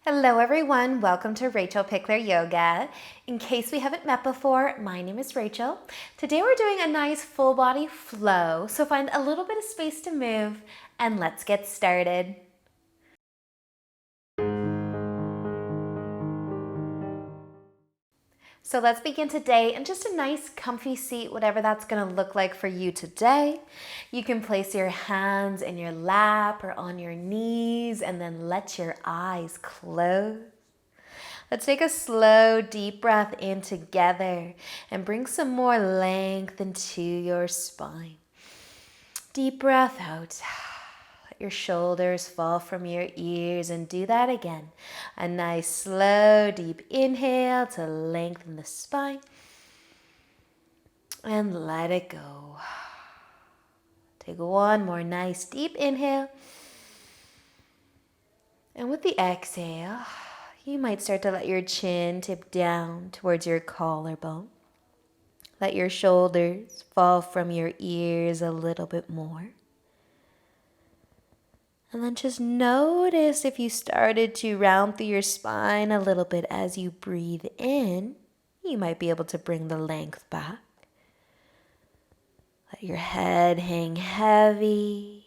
Hello everyone, welcome to Rachel Pichler Yoga. In case we haven't met before, my name is Rachel. Today we're doing a nice full body flow, so find a little bit of space to move and let's get started. So let's begin today in just a nice comfy seat, whatever that's going to look like for you today. You can place your hands in your lap or on your knees and then let your eyes close. Let's take a slow, deep breath in together and bring some more length into your spine. Deep breath out. Let your shoulders fall from your ears and do that again. A nice, slow, deep inhale to lengthen the spine. And let it go. Take one more nice, deep inhale. And with the exhale, you might start to let your chin tip down towards your collarbone. Let your shoulders fall from your ears a little bit more. And then just notice if you started to round through your spine a little bit as you breathe in, you might be able to bring the length back. Let your head hang heavy.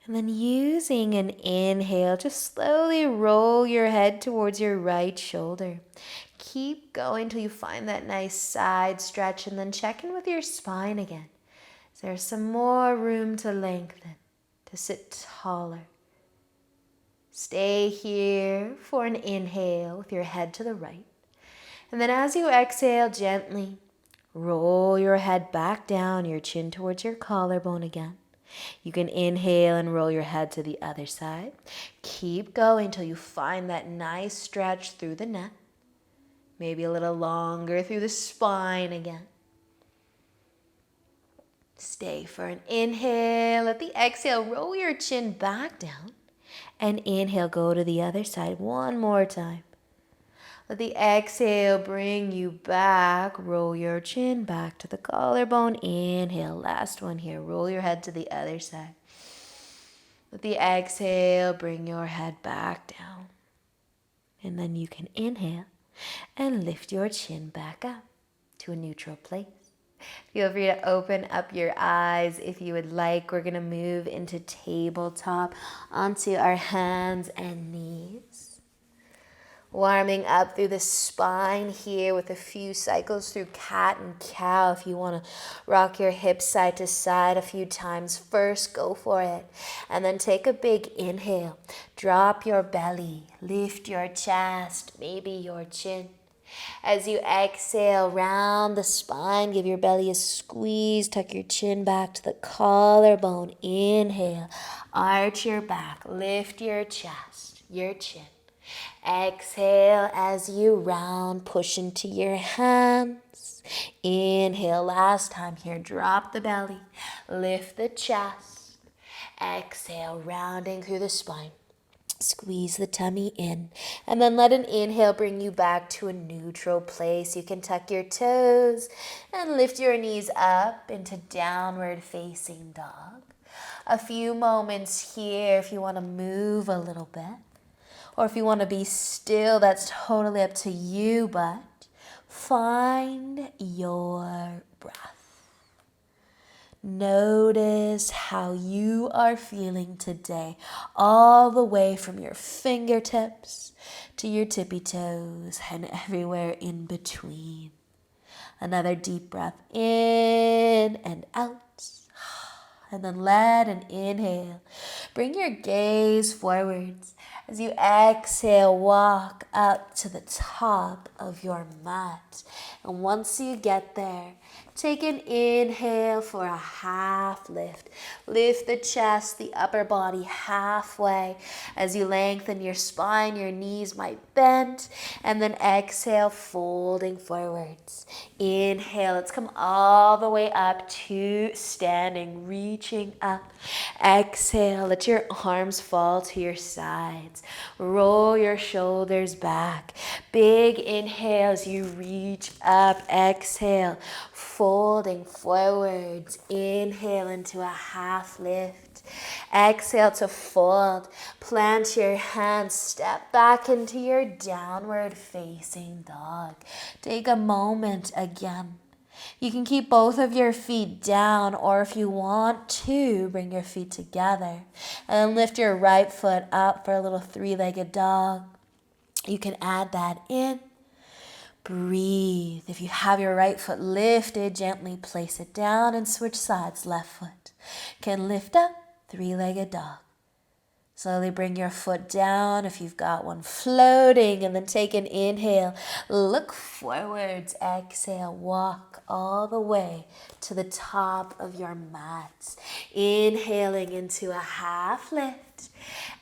And then using an inhale, just slowly roll your head towards your right shoulder. Keep going till you find that nice side stretch and then check in with your spine again. Is there some more room to lengthen, to sit taller? Stay here for an inhale with your head to the right. And then as you exhale, gently roll your head back down, your chin towards your collarbone again. You can inhale and roll your head to the other side. Keep going till you find that nice stretch through the neck. Maybe a little longer through the spine again. Stay for an inhale. At the exhale, roll your chin back down. And inhale, go to the other side one more time. Let the exhale bring you back. Roll your chin back to the collarbone. Inhale, last one here. Roll your head to the other side. Let the exhale bring your head back down. And then you can inhale and lift your chin back up to a neutral place. Feel free to open up your eyes if you would like. We're going to move into tabletop onto our hands and knees. Warming up through the spine here with a few cycles through cat and cow. If you want to rock your hips side to side a few times first, go for it. And then take a big inhale. Drop your belly, lift your chest, maybe your chin. As you exhale, round the spine, give your belly a squeeze, tuck your chin back to the collarbone. Inhale, arch your back, lift your chest, your chin. Exhale as you round, push into your hands. Inhale, last time here, drop the belly, lift the chest. Exhale, rounding through the spine. Squeeze the tummy in, and then let an inhale bring you back to a neutral place. You can tuck your toes and lift your knees up into downward facing dog. A few moments here if you want to move a little bit, or if you want to be still, that's totally up to you, but find your breath. Notice how you are feeling today, all the way from your fingertips to your tippy toes and everywhere in between. Another deep breath in and out. And then let an inhale. Bring your gaze forwards. As you exhale, walk up to the top of your mat. And once you get there, take an inhale for a half lift. Lift the chest, the upper body halfway. As you lengthen your spine, your knees might bend. And then exhale, folding forwards. Inhale, let's come all the way up to standing, reaching up. Exhale, let your arms fall to your sides. Roll your shoulders back. Big inhale as you reach up. Exhale, folding forwards. Inhale into a half lift. Exhale to fold. Plant your hands. Step back into your downward facing dog. Take a moment again. You can keep both of your feet down, or if you want to, bring your feet together. And lift your right foot up for a little three-legged dog. You can add that in. Breathe. If you have your right foot lifted, gently place it down and switch sides. Left foot can lift up, three-legged dog. Slowly bring your foot down if you've got one floating, and then take an inhale. Look forwards. Exhale. Walk all the way to the top of your mat. Inhaling into a half lift.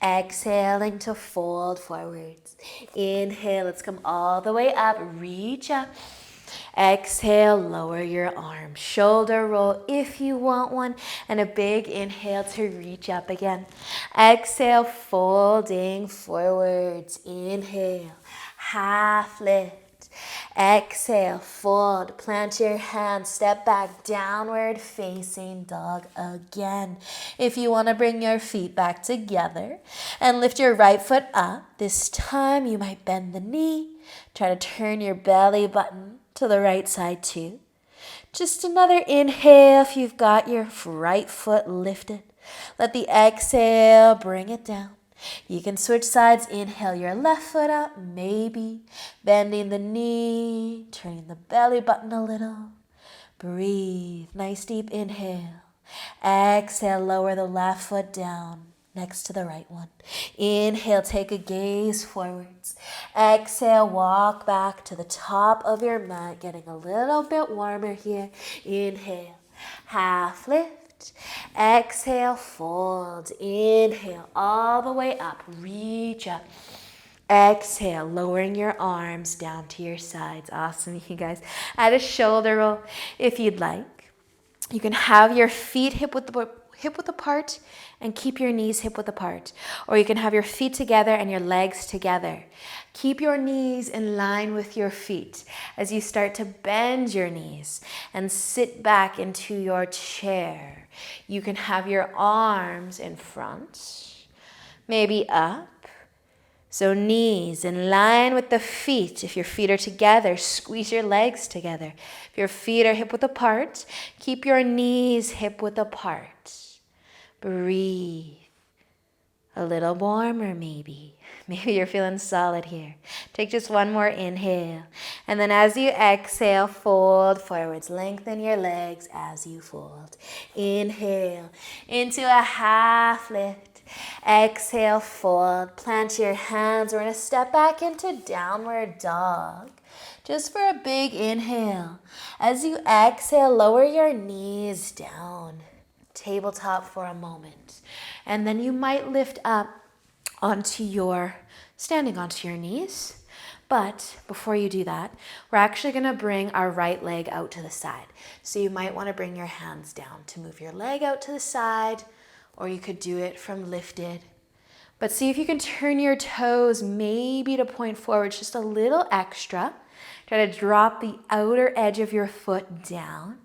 Exhaling to fold forwards. Inhale. Let's come all the way up. Reach up. Exhale, lower your arms. Shoulder roll if you want one. And a big inhale to reach up again. Exhale, folding forwards. Inhale, half lift. Exhale, fold. Plant your hands. Step back, downward facing dog again. If you want to bring your feet back together and lift your right foot up, this time you might bend the knee. Try to turn your belly button to the right side too. Just another inhale if you've got your right foot lifted. Let the exhale bring it down. You can switch sides. Inhale your left foot up, maybe bending the knee, turning the belly button a little. Breathe. Nice deep inhale. Exhale, lower the left foot down next to the right one. Inhale, take a gaze forwards. Exhale, walk back to the top of your mat, getting a little bit warmer here. Inhale, half lift. Exhale, fold. Inhale, all the way up. Reach up. Exhale, lowering your arms down to your sides. Awesome, you guys. Add a shoulder roll if you'd like. You can have your feet hip width apart and keep your knees hip width apart. Or you can have your feet together and your legs together. Keep your knees in line with your feet as you start to bend your knees and sit back into your chair. You can have your arms in front, maybe up. So knees in line with the feet. If your feet are together, squeeze your legs together. If your feet are hip width apart, keep your knees hip width apart. Breathe. A little warmer maybe. Maybe you're feeling solid here. Take just one more inhale. And then as you exhale, fold forwards. Lengthen your legs as you fold. Inhale into a half lift. Exhale, fold. Plant your hands. We're going to step back into downward dog. Just for a big inhale. As you exhale, lower your knees down. Tabletop for a moment. And then you might lift up standing onto your knees. But before you do that, we're actually going to bring our right leg out to the side. So you might want to bring your hands down to move your leg out to the side, or you could do it from lifted. But see if you can turn your toes maybe to point forward just a little extra. Try to drop the outer edge of your foot down.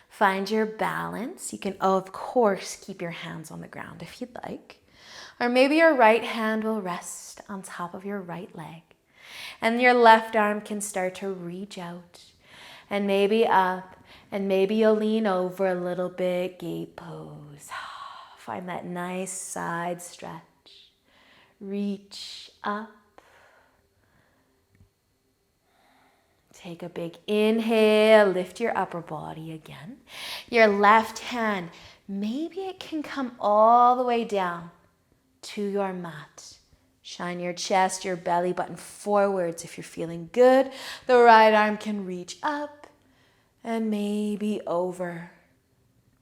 Find your balance. You can, of course, keep your hands on the ground if you'd like. Or maybe your right hand will rest on top of your right leg. And your left arm can start to reach out and maybe up. And maybe you'll lean over a little bit, gate pose. Find that nice side stretch. Reach up. Take a big inhale, lift your upper body again. Your left hand, maybe it can come all the way down to your mat. Shine your chest, your belly button forwards if you're feeling good. The right arm can reach up and maybe over.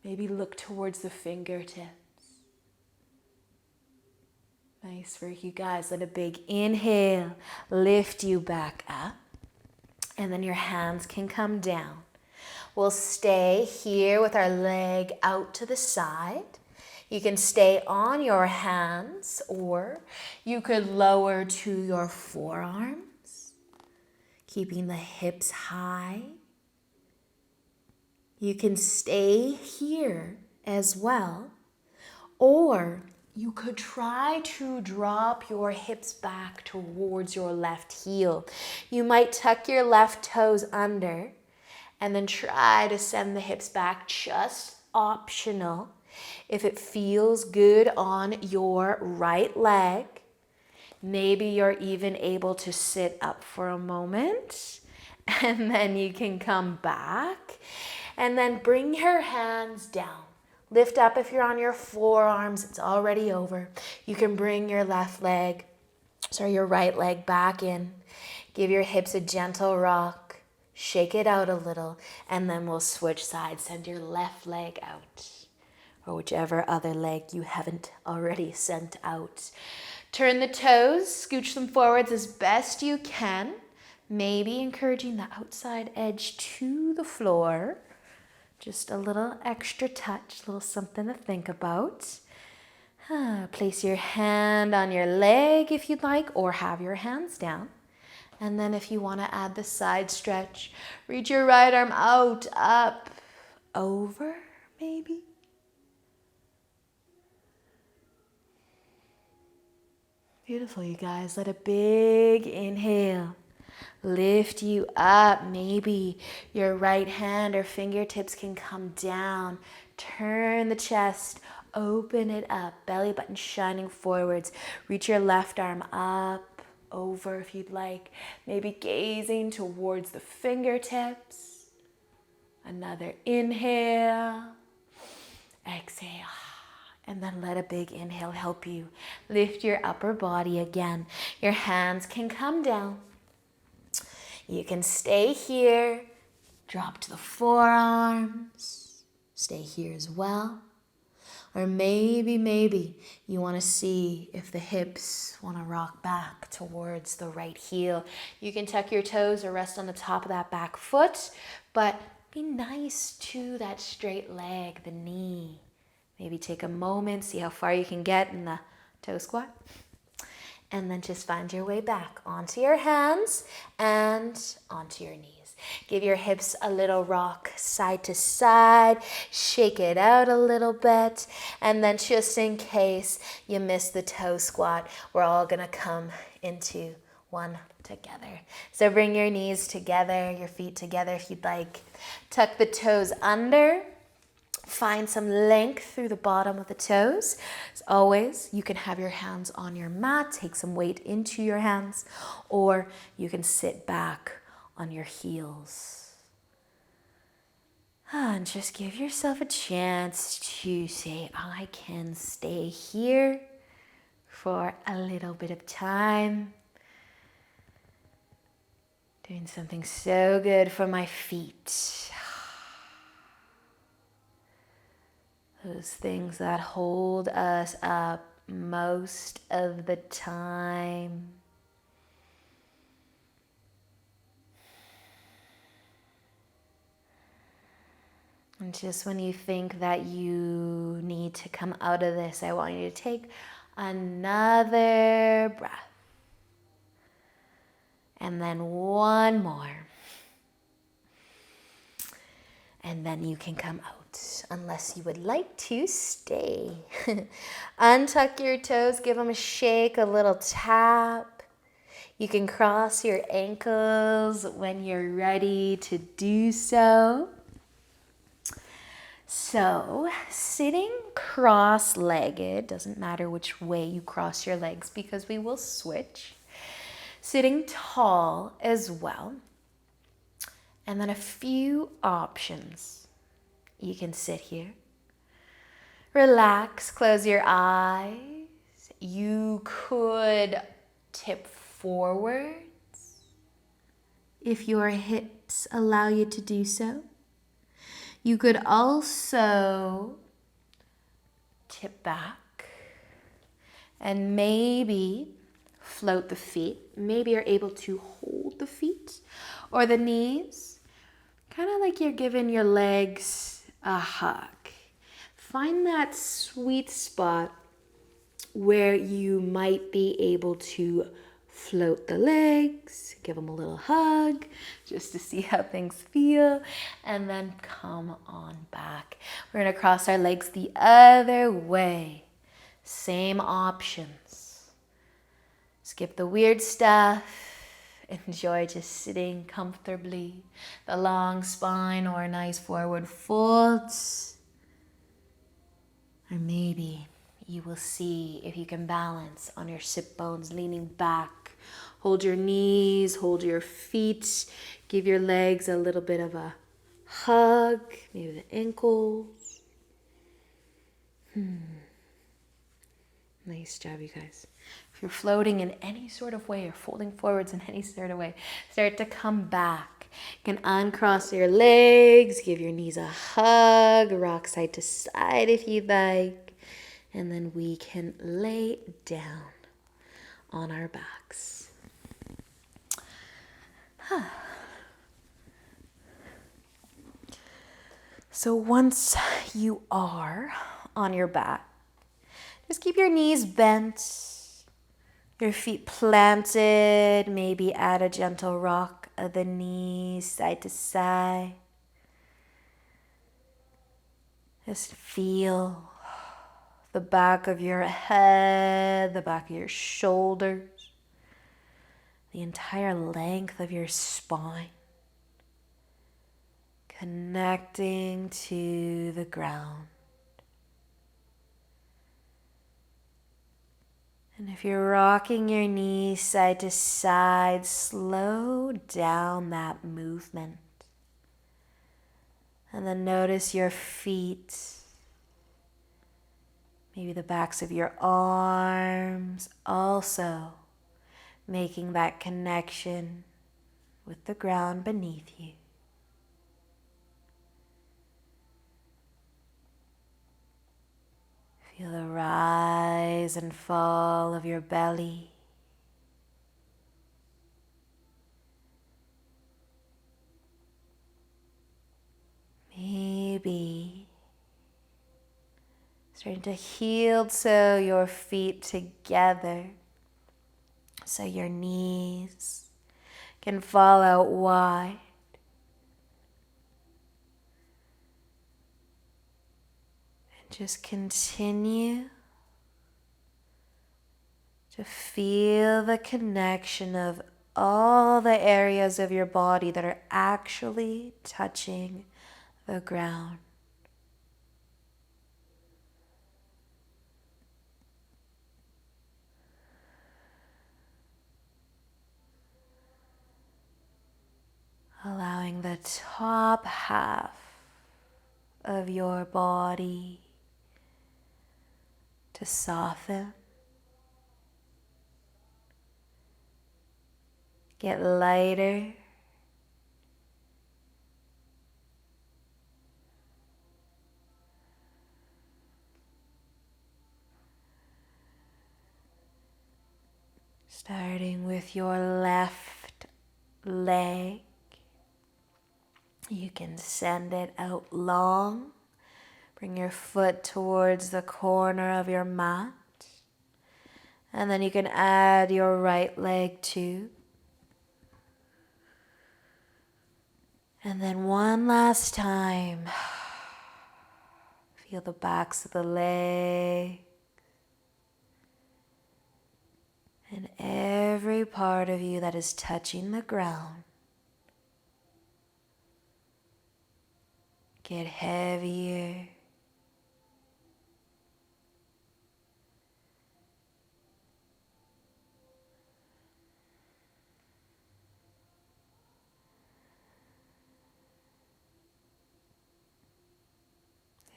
Maybe look towards the fingertips. Nice work, you guys. Let a big inhale lift you back up. And then your hands can come down. We'll stay here with our leg out to the side. You can stay on your hands, or you could lower to your forearms, keeping the hips high. You can stay here as well, Or you could try to drop your hips back towards your left heel. You might tuck your left toes under and then try to send the hips back, just optional. If it feels good on your right leg, maybe you're even able to sit up for a moment and then you can come back and then bring your hands down. Lift up if you're on your forearms, it's already over. You can bring your your right leg back in. Give your hips a gentle rock. Shake it out a little, and then we'll switch sides. Send your left leg out, or whichever other leg you haven't already sent out. Turn the toes, scooch them forwards as best you can, maybe encouraging the outside edge to the floor. Just a little extra touch, a little something to think about. Place your hand on your leg if you'd like, or have your hands down. And then if you want to add the side stretch, reach your right arm out, up, over, maybe. Beautiful, you guys. Let a big inhale lift you up. Maybe your right hand or fingertips can come down. Turn the chest, open it up, belly button shining forwards. Reach your left arm up, over if you'd like. Maybe gazing towards the fingertips. Another inhale, exhale. And then let a big inhale help you lift your upper body again. Your hands can come down. You can stay here, drop to the forearms, stay here as well. Or maybe you want to see if the hips want to rock back towards the right heel. You can tuck your toes or rest on the top of that back foot, but be nice to that straight leg, the knee. Maybe take a moment, see how far you can get in the toe squat. And then just find your way back onto your hands and onto your knees. Give your hips a little rock side to side. Shake it out a little bit. And then just in case you miss the toe squat, we're all going to come into one together. So bring your knees together, your feet together if you'd like. Tuck the toes under. Find some length through the bottom of the toes. As always, you can have your hands on your mat, take some weight into your hands, or you can sit back on your heels. And just give yourself a chance to say, I can stay here for a little bit of time. Doing something so good for my feet. Those things that hold us up most of the time. And just when you think that you need to come out of this, I want you to take another breath. And then one more. And then you can come out. Unless you would like to stay. Untuck your toes, give them a shake, a little tap. You can cross your ankles when you're ready to do so. So, sitting cross-legged, doesn't matter which way you cross your legs because we will switch. Sitting tall as well. And then a few options. You can sit here. Relax, close your eyes. You could tip forwards if your hips allow you to do so. You could also tip back and maybe float the feet. Maybe you're able to hold the feet or the knees, kind of like you're giving your legs a hug. Find that sweet spot where you might be able to float the legs, give them a little hug just to see how things feel, and then come on back. We're going to cross our legs the other way. Same options. Skip the weird stuff. Enjoy just sitting comfortably. The long spine or a nice forward fold. Or maybe you will see if you can balance on your sit bones, leaning back. Hold your knees, hold your feet. Give your legs a little bit of a hug, maybe the ankles. Nice job, you guys. If you're floating in any sort of way or folding forwards in any sort of way, start to come back. You can uncross your legs, give your knees a hug, rock side to side if you'd like, and then we can lay down on our backs. So once you are on your back, just keep your knees bent, your feet planted, maybe add a gentle rock of the knees side to side. Just feel the back of your head, the back of your shoulders, the entire length of your spine, connecting to the ground. And if you're rocking your knees side to side, slow down that movement. And then notice your feet, maybe the backs of your arms, also making that connection with the ground beneath you. Feel the rise and fall of your belly. Maybe starting to heel toe your feet together so your knees can fall out wide. Just continue to feel the connection of all the areas of your body that are actually touching the ground. Allowing the top half of your body to soften, get lighter, starting with your left leg. You can send it out long. Bring your foot towards the corner of your mat. And then you can add your right leg too. And then one last time. Feel the backs of the leg. And every part of you that is touching the ground. Get heavier.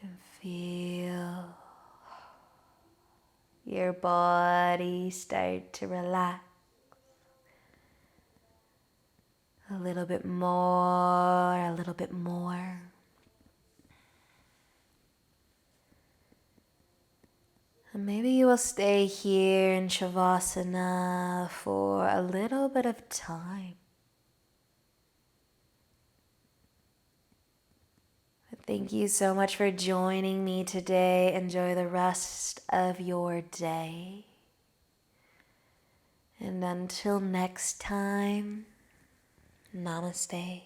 And feel your body start to relax. A little bit more, a little bit more. And maybe you will stay here in Shavasana for a little bit of time. Thank you so much for joining me today. Enjoy the rest of your day. And until next time, namaste.